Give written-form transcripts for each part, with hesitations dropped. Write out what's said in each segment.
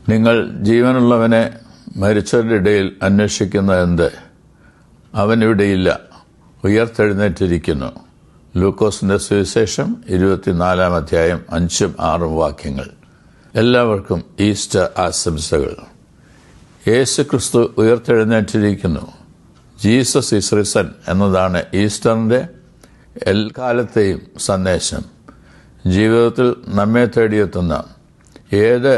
നിങ്ങൾ ജീവനുള്ളവനെ മരിച്ചവരുടെ ഇടയിൽ അന്വേഷിക്കുന്നതെന്ത്? അവനിവിടെയില്ല, ഉയർത്തെഴുന്നേറ്റിരിക്കുന്നു. ലൂക്കോസിന്റെ സുവിശേഷം 24 അധ്യായം 5-6 വാക്യങ്ങൾ. എല്ലാവർക്കും ഈസ്റ്റർ ആശംസകൾ. യേശുക്രിസ്തു ഉയർത്തെഴുന്നേറ്റിരിക്കുന്നു. ജീസസ് ഈസ് റിസൺ എന്നതാണ് ഈസ്റ്ററിന്റെ എക്കാലത്തെയും സന്ദേശം. ജീവിതത്തിൽ നമ്മെ തേടിയെത്തുന്ന ഏത്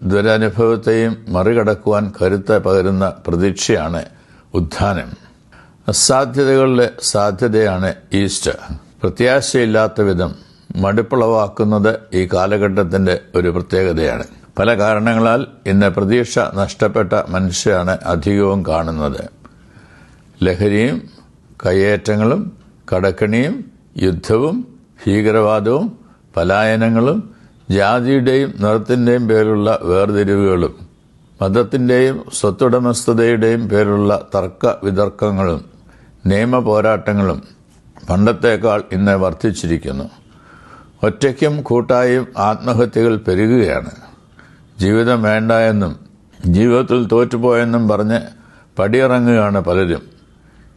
ദുരനുഭവത്തെയും മറികടക്കുവാൻ കരുത്ത് പകരുന്ന പ്രതീക്ഷയാണ് ഉത്ഥാനം. അസാധ്യതകളുടെ സാധ്യതയാണ് ഈസ്റ്റർ. പ്രത്യാശയില്ലാത്ത വിധം മടുപ്പുളവാക്കുന്നത് ഈ കാലഘട്ടത്തിന്റെ ഒരു പ്രത്യേകതയാണ്. പല കാരണങ്ങളാൽ ഇന്ന് പ്രതീക്ഷ നഷ്ടപ്പെട്ട മനുഷ്യരാണ് അധികവും കാണുന്നത്. ലഹരിയും കയ്യേറ്റങ്ങളും കടക്കണിയും യുദ്ധവും ഭീകരവാദവും പലായനങ്ങളും ജാതിയുടെയും നിറത്തിന്റെയും പേരുള്ള വേർതിരിവുകളും മതത്തിന്റെയും സ്വത്തുടമസ്ഥതയുടെയും പേരുള്ള തർക്ക വിതർക്കങ്ങളും നിയമ പോരാട്ടങ്ങളും പണ്ടത്തേക്കാൾ ഇന്ന് വർദ്ധിച്ചിരിക്കുന്നു. ഒറ്റയ്ക്കും കൂട്ടായും ആത്മഹത്യകൾ പെരുകുകയാണ്. ജീവിതം വേണ്ട എന്നും ജീവിതത്തിൽ തോറ്റുപോയെന്നും പറഞ്ഞ് പടിയിറങ്ങുകയാണ് പലരും.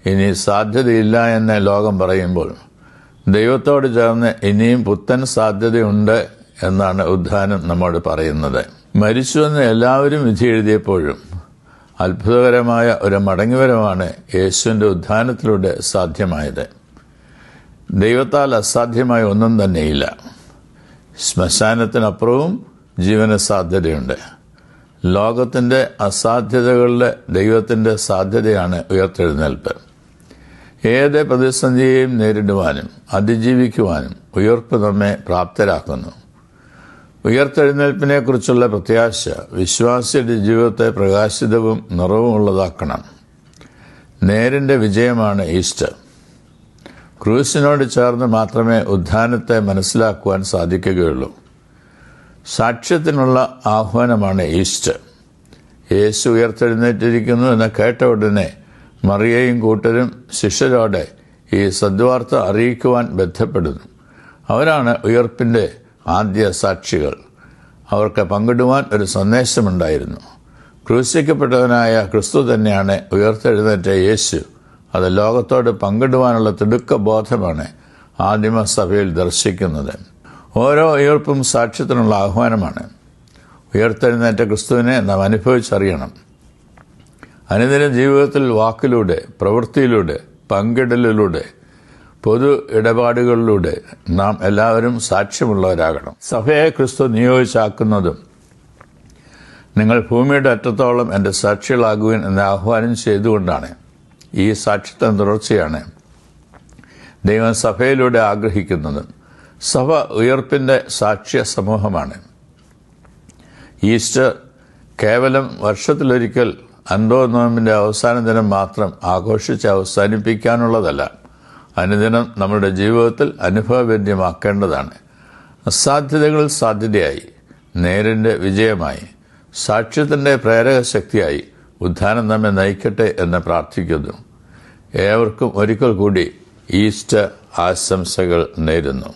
ഇനി സാധ്യതയില്ല എന്ന് ലോകം പറയുമ്പോൾ ദൈവത്തോട് ചേർന്ന് ഇനിയും പുത്തൻ സാധ്യതയുണ്ട് എന്നാണ് ഉത്ഥാനം നമ്മോട് പറയുന്നത്. മരിച്ചുവെന്ന് എല്ലാവരും വിധി എഴുതിയപ്പോഴും അത്ഭുതകരമായ ഒരു മടങ്ങിവരവാണ് യേശുവിന്റെ ഉത്ഥാനത്തിലൂടെ സാധ്യമായത്. ദൈവത്താൽ അസാധ്യമായ ഒന്നും തന്നെയില്ല. ശ്മശാനത്തിനപ്പുറവും ജീവന സാധ്യതയുണ്ട്. ലോകത്തിന്റെ അസാധ്യതകളുടെ ദൈവത്തിന്റെ സാധ്യതയാണ് ഉയർത്തെഴുന്നേൽപ്പ്. ഏത് പ്രതിസന്ധിയെയും നേരിടുവാനും അതിജീവിക്കുവാനും ഉയർപ്പ് നമ്മെ പ്രാപ്തരാക്കുന്നു. ഉയർത്തെഴുന്നേൽപ്പിനെക്കുറിച്ചുള്ള പ്രത്യാശ വിശ്വാസിയുടെ ജീവിതത്തെ പ്രകാശിതവും നിറവുമുള്ളതാക്കണം. നേരിന്റെ വിജയമാണ് ഈസ്റ്റർ. ക്രൂശിനോട് ചേർന്ന് മാത്രമേ ഉത്ഥാനത്തെ മനസ്സിലാക്കുവാൻ സാധിക്കുകയുള്ളൂ. സാക്ഷ്യത്തിനുള്ള ആഹ്വാനമാണ് ഈസ്റ്റർ. യേശു ഉയർത്തെഴുന്നേറ്റിരിക്കുന്നു എന്ന് കേട്ട ഉടനെ മറിയയും കൂട്ടരും ശിഷ്യരോടെ ഈ സദ്വാർത്ത അറിയിക്കുവാൻ ബന്ധപ്പെടുന്നു. അവരാണ് ഉയർപ്പിന്റെ ആദ്യ സാക്ഷികൾ. അവർക്ക് പങ്കിടുവാൻ ഒരു സന്ദേശമുണ്ടായിരുന്നു. ക്രൂശിക്കപ്പെട്ടവനായ ക്രിസ്തു തന്നെയാണ് ഉയർത്തെഴുന്നേറ്റ യേശു. അത് ലോകത്തോട് പങ്കിടുവാനുള്ള തിടുക്ക ബോധമാണ് ആദിമസഭയിൽ ദർശിക്കുന്നത്. ഓരോ ഉയർപ്പും സാക്ഷ്യത്തിനുള്ള ആഹ്വാനമാണ്. ഉയർത്തെഴുന്നേറ്റ ക്രിസ്തുവിനെ നാം അനുഭവിച്ചറിയണം. അനുദിന ജീവിതത്തിൽ വാക്കിലൂടെ, പ്രവൃത്തിയിലൂടെ, പങ്കിടലിലൂടെ, പൊതു ഇടപാടുകളിലൂടെ നാം എല്ലാവരും സാക്ഷ്യമുള്ളവരാകണം. സഭയെ ക്രിസ്തു നിയോഗിച്ചാക്കുന്നതും നിങ്ങൾ ഭൂമിയുടെ അറ്റത്തോളം എൻ്റെ സാക്ഷികളാകുവാൻ എന്ന ആഹ്വാനം ചെയ്തുകൊണ്ടാണ്. ഈ സാക്ഷ്യത്വം തുടർച്ചയാണ് ദൈവം സഭയിലൂടെ ആഗ്രഹിക്കുന്നത്. സഭ ഉയർപ്പിന്റെ സാക്ഷ്യ സമൂഹമാണ്. ഈസ്റ്റർ കേവലം വർഷത്തിലൊരിക്കൽ അൻപോ നോമ്പിന്റെ അവസാന ദിനം മാത്രം ആഘോഷിച്ച് അവസാനിപ്പിക്കാനുള്ളതല്ല. അനുദിനം നമ്മുടെ ജീവിതത്തിൽ അനുഭവവേദ്യമാക്കേണ്ടതാണ്. അസാധ്യതകൾ സാധ്യതയായി, നേരിന്റെ വിജയമായി, സാക്ഷ്യത്തിന്റെ പ്രേരക ശക്തിയായി ഉത്ഥാനം നമ്മെ നയിക്കട്ടെ എന്ന് പ്രാർത്ഥിക്കുന്നു. ഏവർക്കും ഒരിക്കൽ കൂടി ഈസ്റ്റർ ആശംസകൾ നേരുന്നു.